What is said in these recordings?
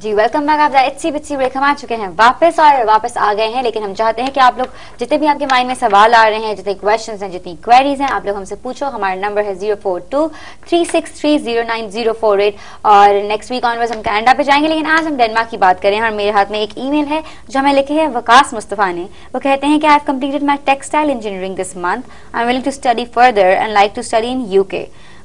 जी welcome back. आप इट्सी बिट्सी break हम आ चुके हैं वापस आ गए हैं। लेकिन हम चाहते हैं कि आप लोग जितने भी आपके माइंड में सवाल आ रहे हैं, जितने क्वेश्चंस हैं, जितनी क्वेरीज हैं, आप लोग हमसे पूछो। हमारा नंबर है 0423630948 और नेक्स्ट वीक ऑनवर्ड्स हम कनाडा पे जाएंगे। लेकिन आज हम डेनमार्क की बात करें और मेरे हाथ में एक ईमेल है जो हमें लिखे है वकास मुस्तफा ने। वो कहते हैं कि I have completed my textile engineering this month. I am willing to study further and like to study in UK.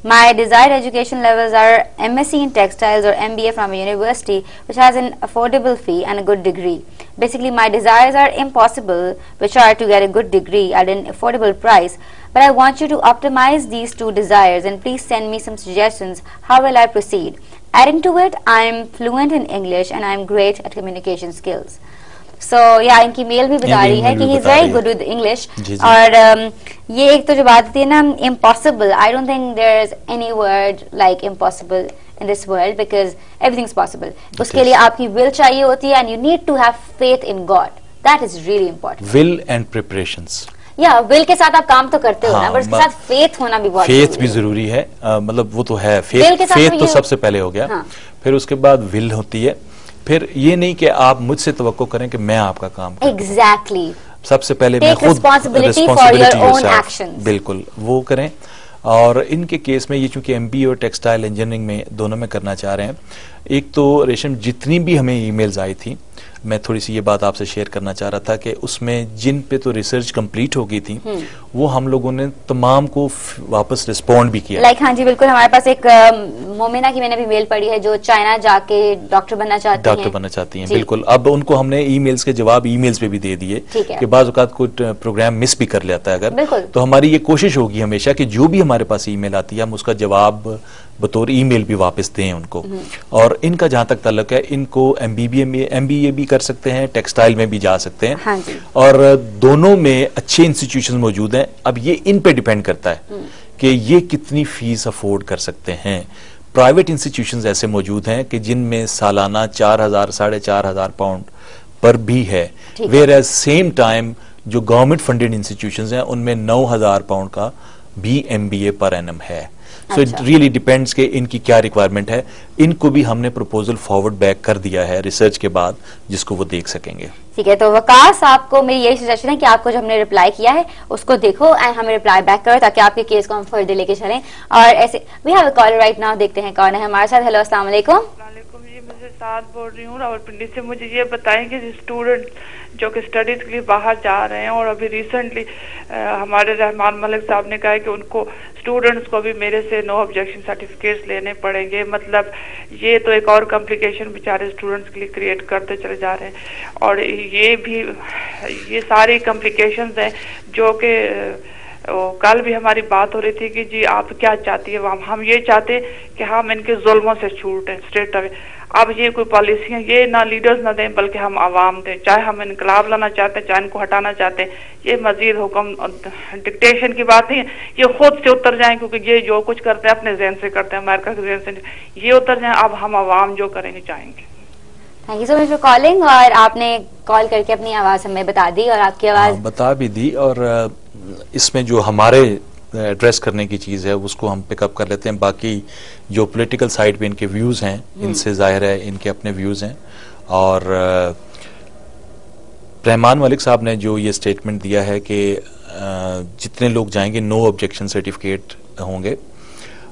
My desired education levels are MSc in textiles or MBA from a university which has an affordable fee and a good degree. Basically, my desires are impossible, which are to get a good degree at an affordable price. But I want you to optimize these two desires and please send me some suggestions. How will I proceed? Adding to it, I am fluent in English and I am great at communication skills. So yeah, इनकी mail भी बता रही है कि he is very good with English. और ये एक तो जो बात थी ना impossible, I don't think there is any word like impossible in this world because everything is possible. उसके लिए आपकी विल चाहिए होती है and you need to have faith in God. That is really important. Will and preparations, या will के साथ आप काम तो करते हो ना, बट उसके साथ फेथ होना भी बहुत फेथ भी जरूरी है। मतलब वो तो है, फेथ तो सबसे पहले हो गया। फिर उसके बाद विल होती है। फिर ये नहीं कि आप मुझसे तवक्को करें कि मैं आपका काम करूं। एग्जैक्टली। सबसे पहले मैं खुद responsibility for your own actions, बिल्कुल वो करें। और इनके केस में ये चूंकि MBA और टेक्सटाइल इंजीनियरिंग में दोनों में करना चाह रहे हैं, एक तो रेशम जितनी भी हमें ईमेल्स आई थी, मैं थोड़ी सी ये बात आपसे शेयर करना चाह रहा था कि उसमें जिन पे तो रिसर्च कंप्लीट हो गई थी वो हम लोगों ने तमाम को वापस रिस्पॉन्ड भी किया। हाँ जी बिल्कुल। हमारे पास एक मोमिना की मैंने भी मेल पढ़ी है जो चाइना जाके डॉक्टर बनना चाहती हैं। बिल्कुल। अब उनको हमने ईमेल्स के जवाब ईमेल्स पे भी दे दिए कि बाज़ औक़ात कोई प्रोग्राम मिस भी कर लेता है अगर, तो हमारी ये कोशिश होगी हमेशा कि जो भी हमारे पास ईमेल आती है हम उसका जवाब बतौर ईमेल भी वापस दें उनको। और इनका जहां तक ताल्लुक है, इनको MBA भी कर सकते हैं, टेक्सटाइल में भी जा सकते हैं। हाँ जी। और दोनों में अच्छे इंस्टीट्यूशन मौजूद हैं। अब ये इन पे डिपेंड करता है कि ये कितनी फीस अफोर्ड कर सकते हैं। प्राइवेट इंस्टीट्यूशंस ऐसे मौजूद हैं कि जिनमें सालाना 4,000 साढ़े 4,000 पाउंड पर भी है, वेयर एज सेम टाइम जो गवर्नमेंट फंडेड इंस्टीट्यूशंस हैं उनमें 9,000 पाउंड का भी MBA पर एनम है। सो इट रियली डिपेंड्स कि इनकी क्या रिक्वायरमेंट है। इनको भी हमने प्रपोजल फॉरवर्ड बैक कर दिया है रिसर्च के बाद, जिसको वो देख सकेंगे। ठीक है, तो वकास आपको मेरी यही सजेशन है कि आपको जो हमने रिप्लाई किया है उसको देखो एंड हमें रिप्लाई बैक करो ताकि आपके केस को हम फर्दर लेके चलें। और ऐसे we have a caller right now, देखते हैं कौन है हमारे साथ। हेलो, अस्सलाम वालेकुम। जी मुझे साथ बोल रही हूँ रावलपिंडी से। मुझे ये बताएं कि स्टूडेंट जो कि स्टडीज के लिए बाहर जा रहे हैं और अभी रिसेंटली हमारे रहमान मलिक साहब ने कहा है कि उनको स्टूडेंट्स को भी मेरे से नो ऑब्जेक्शन सर्टिफिकेट्स लेने पड़ेंगे। मतलब ये तो एक और कॉम्प्लिकेशन बेचारे स्टूडेंट्स के लिए क्रिएट करते चले जा रहे हैं। और ये सारी कॉम्प्लिकेशंस हैं जो कि कल भी हमारी बात हो रही थी कि जी आप क्या चाहती है। हम ये चाहते कि हम इनके जुल्मों से छूटें स्ट्रेट अवे। अब ये कोई पॉलिसियां ये ना लीडर्स ना दें बल्कि हम आवाम दें। चाहे हम इनकलाब लाना चाहते हैं, चाहे इनको हटाना चाहते हैं, ये मजीद हुक्म डिक्टेशन की बात नहीं है। ये खुद से उतर जाएं, क्योंकि ये जो कुछ करते हैं अपने जहन से करते हैं, अमेरिका के जहन से। ये उतर जाएं, अब हम आवाम जो करेंगे चाहेंगे। Thank you so much for calling. और आपने कॉल करके अपनी आवाज हमें बता दी और आपकी आवाज बता भी दी। और इसमें जो हमारे एड्रेस करने की चीज़ है उसको हम पिकअप कर लेते हैं। बाकी जो पॉलिटिकल साइड पे इनके व्यूज़ हैं, इनसे जाहिर है इनके अपने व्यूज़ हैं। और रहमान मलिक साहब ने जो ये स्टेटमेंट दिया है कि जितने लोग जाएंगे नो ऑब्जेक्शन सर्टिफिकेट होंगे।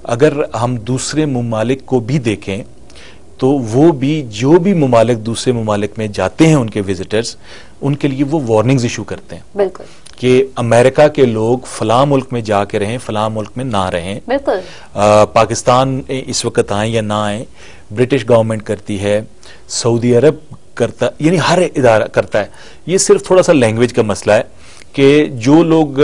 अगर हम दूसरे ममालिक को भी देखें तो वो भी जो भी ममालिक दूसरे ममालिक में जाते हैं उनके विजिटर्स, उनके लिए वो वार्निंग्स इशू करते हैं। बिल्कुल कि अमेरिका के लोग फलां मुल्क में जाके रहें, फलां मुल्क में ना रहें। बिल्कुल। पाकिस्तान इस वक्त आए या ना आए, ब्रिटिश गवर्नमेंट करती है, सऊदी अरब करता, यानी हर इदारा करता है। ये सिर्फ थोड़ा सा लैंग्वेज का मसला है कि जो लोग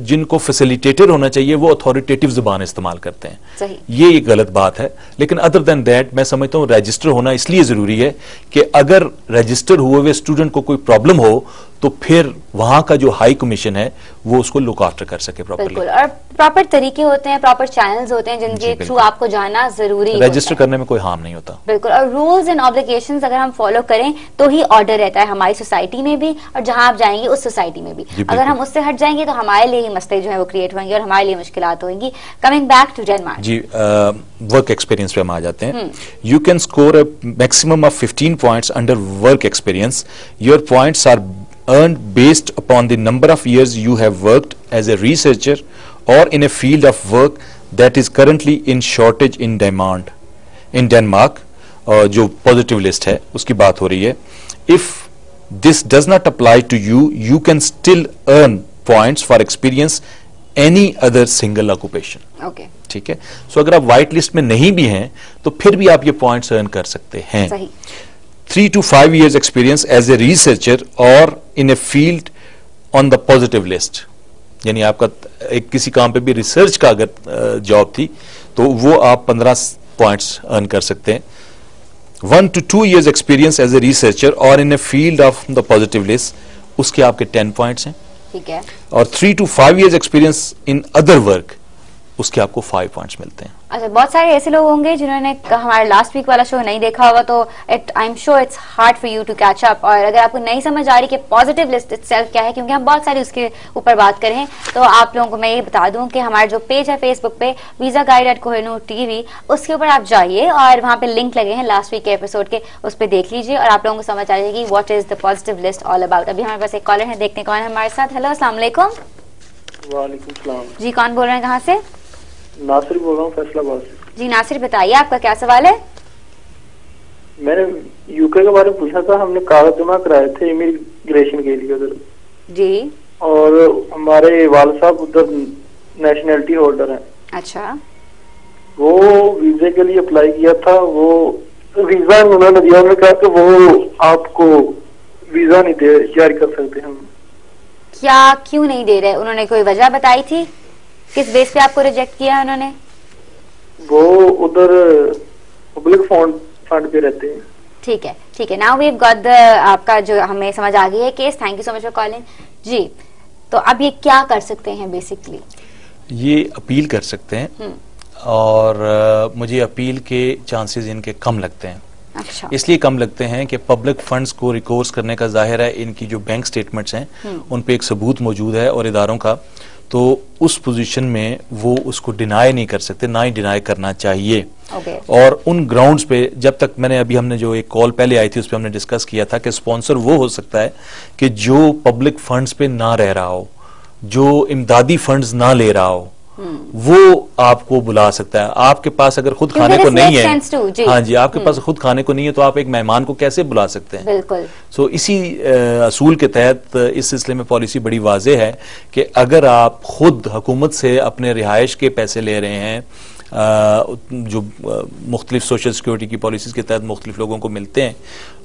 जिनको फैसिलिटेटर होना चाहिए वो अथॉरिटेटिव जुबान इस्तेमाल करते हैं। सही। ये एक गलत बात है। लेकिन अदर देन दैट मैं समझता हूँ रजिस्टर होना इसलिए जरूरी है कि अगर रजिस्टर हुए हुए स्टूडेंट को कोई प्रॉब्लम हो तो फिर वहां का जो हाई कमीशन है वो उसको लुक आफ्टर कर सके प्रॉपर्ली। बिल्कुल, और प्रॉपर तरीके होते हैं, प्रॉपर चैनल्स होते हैं जिनके थ्रू आपको जाना जरूरी है। रजिस्टर करने में कोई हार्म नहीं होता। बिल्कुल, और रूल्स एंड ऑब्लिगेशंस अगर हम फॉलो करें तो ही ऑर्डर रहता है हमारी सोसाइटी में भी और जहां आप जाएंगे उस सोसाइटी में भी। अगर हम उससे हट जाएंगे तो हमारे लिए ही मसले जो है वो क्रिएट होंगे और हमारे लिए मुश्किलात होंगी। कमिंग बैक टू डेनमार्क जी, वर्क एक्सपीरियंस पे हम आ जाते हैं। You can score a maximum of 15 points under work experience. Your points are earned based upon the number of years you have worked as a researcher or in a field of work that is currently in shortage in demand in Denmark। जो positive list है उसकी बात हो रही है। If this does not apply to you, you can still earn points for experience any other single occupation। Okay, ठीक है। सो अगर आप व्हाइट लिस्ट में नहीं भी हैं तो फिर भी आप ये पॉइंट्स अर्न कर सकते हैं। सही। 3 to 5 years experience as a researcher or in a field on the positive list, यानी आपका एक किसी काम पे भी रिसर्च का अगर जॉब थी तो वो आप 15 पॉइंट्स अर्न कर सकते हैं। 1 to 2 years experience as a researcher or in a field of the positive list, उसके आपके 10 पॉइंट्स हैं। ठीक है। और 3 to 5 years experience in other work, उसके आपको 5 पॉइंट्स मिलते हैं। अच्छा, बहुत सारे ऐसे लोग होंगे जिन्होंने हमारा लास्ट वीक वाला शो नहीं देखा होगा, तो I am sure it's hard for you to catch up. और अगर आपको नहीं समझ आ रही कि पॉजिटिव लिस्ट इटसेल्फ क्या है, क्योंकि हम बहुत सारी उसके ऊपर बात करें, तो आप लोगों को मैं ये बता दूं कि हमारा जो पेज है फेसबुक पे वीजा गाइड @कोहिनूर टीवी, उसके ऊपर आप जाइए और वहां पे लिंक लगे हैं लास्ट वीक के एपिसोड के, उस पर देख लीजिए और आप लोगों को समझ आ जाएगी what is the positive list all about. अभी हमारे पास एक कॉलर है, देखते हैं कौन है हमारे साथ। हेलो, अस्सलाम वालेकुम। वालेकुम सलाम जी, कौन बोल रहे हैं, कहाँ से? नासिर बोल रहा हूँ, फैसलाबाद से। जी नासिर, बताइए आपका क्या सवाल है? मैंने यूके के बारे में पूछा था। हमने कागज जमा कराए थे इमिग्रेशन के लिए उधर जी, और हमारे वाल साहब उधर नेशनैलिटी होल्डर हैं। अच्छा, वो वीजे के लिए अप्लाई किया था, वो वीजा उन्होंने दिया। उन्होंने कहा कि वो आपको वीजा नहीं दे जारी कर सकते हम। क्या, क्यों नहीं दे रहे? उन्होंने कोई वजह बताई थी? किस बेस पे आपको रिजेक्ट किया उन्होंने? वो उधर पब्लिक फंड पे रहते हैं। ठीक है, ठीक है। Now we have got the, आपका जो हमें समझ आ गई है case. Thank you so much for calling. जी, तो अब ये क्या कर सकते हैं बेसिकली? ये अपील कर सकते हैं और मुझे अपील के चांसेस इनके कम लगते हैं। अच्छा, इसलिए कम लगते हैं कि पब्लिक फंड्स को रिकोर्स करने का जाहिर है इनकी जो बैंक स्टेटमेंट्स हैं उन पे एक सबूत मौजूद है और इदारों का, तो उस पोजीशन में वो उसको डिनाई नहीं कर सकते, ना ही डिनाई करना चाहिए। और उन ग्राउंड्स पे जब तक हमने जो एक कॉल पहले आई थी उस पर हमने डिस्कस किया था कि स्पॉन्सर वो हो सकता है कि जो पब्लिक फंड्स पे ना रह रहा हो, जो इमदादी फंड्स ना ले रहा हो, वो आपको बुला सकता है। आपके पास अगर खुद खाने को नहीं है, हाँ जी, आपके पास खुद खाने को नहीं है तो आप एक मेहमान को कैसे बुला सकते हैं? बिल्कुल। सो इसी असूल के तहत इस सिलसिले में पॉलिसी बड़ी वाज़ेह है कि अगर आप खुद हुकूमत से अपने रिहाइश के पैसे ले रहे हैं, जो मुख्तलिफ सोशल सिक्योरिटी की पॉलिसीज़ के तहत मुख्तलिफ लोगों को मिलते हैं,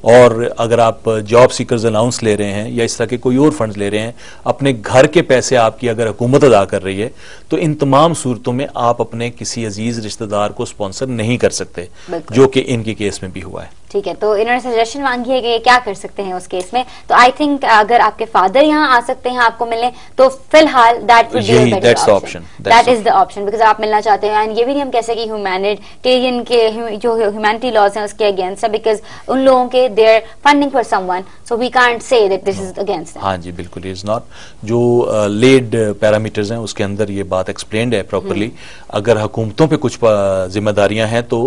और अगर आप जॉब सीकर्स अलाउंस ले रहे हैं या इस तरह के कोई और फंड्स ले रहे हैं, अपने घर के पैसे आपकी अगर हुकूमत अदा कर रही है, तो इन तमाम सूरतों में आप अपने किसी अजीज रिश्तेदार को स्पॉन्सर नहीं कर सकते, जो कि इनके केस में भी हुआ है। ठीक है, तो इन्होंने सजेशन मांगी है कि क्या कर सकते हैं उस केस में। तो आई थिंक अगर आपके फादर यहाँ आ सकते हैं आपको मिलने, तो फिलहाल that would be a better option. That is the option, because आप मिलना चाहते हैं। एंड ये भी नहीं हम कह सकते कि ह्यूमैनिटेरियन के जो ह्यूमैनिटी लॉज हैं उसके अगेंस्ट है, बिकॉज उन लोगों के they are funding for someone, so we can't say that this is against. हाँ जी, बिल्कुल इज नॉट। जो लेड पैरामीटर्स हैं उसके अंदर ये बात एक्सप्लेन्ड है प्रॉपरली। अगर हुकूमतों पे कुछ जिम्मेदारियां हैं तो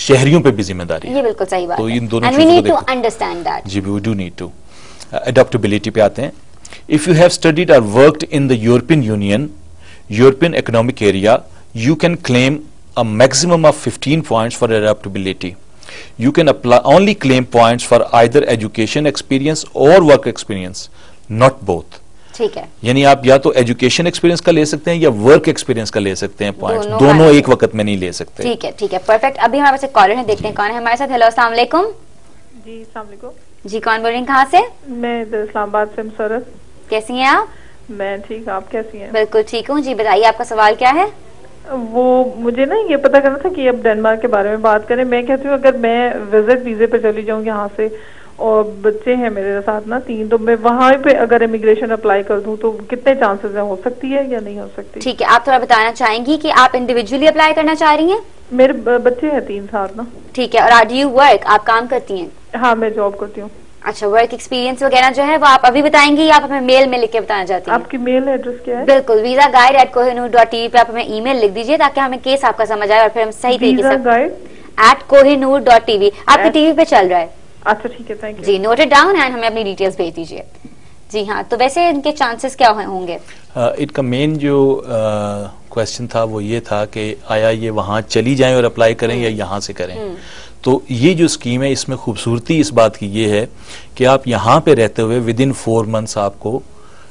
शहरियों पे भी जिम्मेदारी है। ये बिल्कुल सही बात तो है। इन दोनों And we need to understand that. Ji, we do need to. Adaptability पे आते हैं। If you have studied or worked in the European Union, European Economic Area, you can claim a maximum of 15 points for adaptability. You can only claim points for either education experience or work experience, not both. ठीक है, यानी आप या तो education experience का ले सकते हैं या वर्क एक्सपीरियंस का ले सकते हैं पॉइंट्स, दोनों एक वक्त में नहीं ले सकते। ठीक है, ठीक है, परफेक्ट। अभी हमारे पास एक कॉलर है, देखते हैं कौन है हमारे साथ। हेलो, अस्सलाम वालेकुम। जी, अस्सलाम वालेकुम। जी, कौन बोल रही हैं, कहाँ से? मैं इस्लामाबाद से मुसरत। कैसी हैं आप? मैं ठीक, आप कैसी हैं? बिल्कुल ठीक हूँ। जी बताइए, आपका सवाल क्या है? वो मुझे ना ये पता करना था कि अब डेनमार्क के बारे में बात करें। मैं कहती हूँ अगर मैं विजिट वीजे पे चली जाऊँ यहाँ से और बच्चे हैं मेरे साथ ना 3, तो मैं वहाँ पे अगर इमिग्रेशन अप्लाई कर दूं तो कितने चांसेस हैं, हो सकती है या नहीं हो सकती? ठीक है, आप थोड़ा बताना चाहेंगी कि आप इंडिविजुअली अप्लाई करना चाह रही हैं? मेरे बच्चे हैं 3 साथ ना। ठीक है, और डू यू वर्क, आप काम करती हैं? हाँ, मैं जॉब करती हूँ। अच्छा, वर्क एक्सपीरियंस वगैरह जो है वो आप अभी बताएंगी या आप हमें मेल में लिख के बताना चाहती हैं? आपकी मेल एड्रेस क्या है? बिल्कुल, visaguide@kohinoor.tv पे आप हमें ईमेल लिख दीजिए ताकि हमें केस आपका समझ आए और फिर हम सही तरीके से visaguide@kohinoor.tv आपके टीवी पे चल रहा है। अच्छा ठीक है, थैंक यू जी, नोट इट डाउन एंड हमें अपनी डिटेल्स भेज दीजिए। जी हाँ, तो वैसे इनके चांसेस क्या होंगे? इनका मेन जो क्वेश्चन था वो ये था कि आया ये वहाँ चली जाएं और अप्लाई करें या यहाँ से करें। तो ये जो स्कीम है इसमें खूबसूरती इस बात की ये है कि आप यहाँ पे रहते हुए विदिन 4 मंथ्स आपको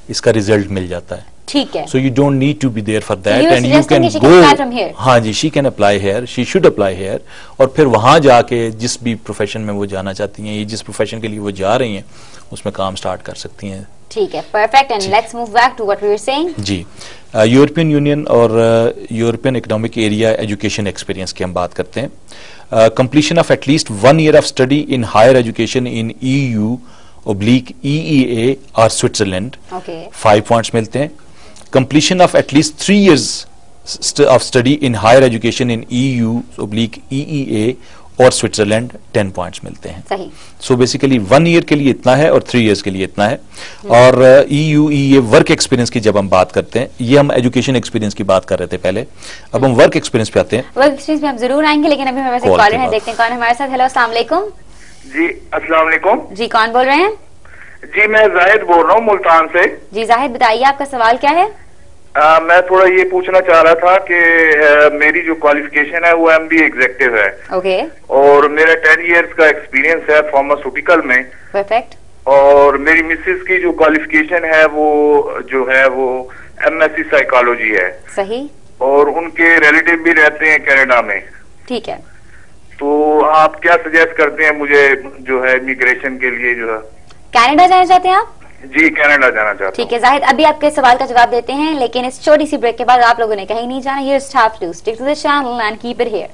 इसका रिजल्ट मिल जाता है। ठीक है, so you don't need to be there for that you and you can suggesting she can apply from go. here? हाँ जी, she can apply here, she should apply here, और फिर वहां जाके जिस भी प्रोफेशन में वो जाना चाहती हैं, ये जिस प्रोफेशन के लिए वो जा रही हैं उसमें काम स्टार्ट कर सकती हैं। ठीक है, perfect. And let's move back to what we were saying. जी, यूरोपियन यूनियन और European economic area education experience की हम बात करते हैं। Completion of at least 1 year of study in higher education in EU/EEA और स्विट्जरलैंड, 5 पॉइंट्स मिलते हैं। Completion of at least 3 years of study in higher education in EU/EEA और स्विट्जरलैंड, 10 पॉइंट्स मिलते हैं। सही। सो बेसिकली 1 year के लिए इतना है और 3 years के लिए इतना है। और EU/EEA वर्क एक्सपीरियंस की जब हम बात करते हैं, ये हम एजुकेशन एक्सपीरियंस की बात कर रहे थे पहले, अब हम वर्क एक्सपीरियंस पे आते हैं। वर्क एक्सपीरियंस में हम जरूर आएंगे, लेकिन अभी हमारे पास एक कॉलर है, देखते हैं कौन है हमारे साथ। हेलो, अस्सलाम वालेकुम। जी अस्सलाम वालेकुम। जी, कौन बोल रहे हैं? जी मैं जाहिद बोल रहा हूँ मुल्तान से। जी जाहिद, बताइए आपका सवाल क्या है? मैं थोड़ा ये पूछना चाह रहा था कि मेरी जो क्वालिफिकेशन है वो MBA एग्जेक्टिव है। ओके। और मेरा 10 years का एक्सपीरियंस है फार्मास्यूटिकल में। परफेक्ट। और मेरी मिसेस की जो क्वालिफिकेशन है वो जो है वो MSc साइकोलॉजी है। सही। और उनके रिलेटिव भी रहते हैं कनाडा में। ठीक है, तो आप क्या सजेस्ट करते हैं मुझे जो है इमिग्रेशन के लिए जो है? कनाडा जाना चाहते हैं आप? जी कनाडा जाना चाहता हूँ। ठीक है जाहिद, अभी आपके सवाल का जवाब देते हैं, लेकिन इस छोटी सी ब्रेक के बाद आप लोगों ने कहीं नहीं जाना। You just have to stick to the channel and keep it here.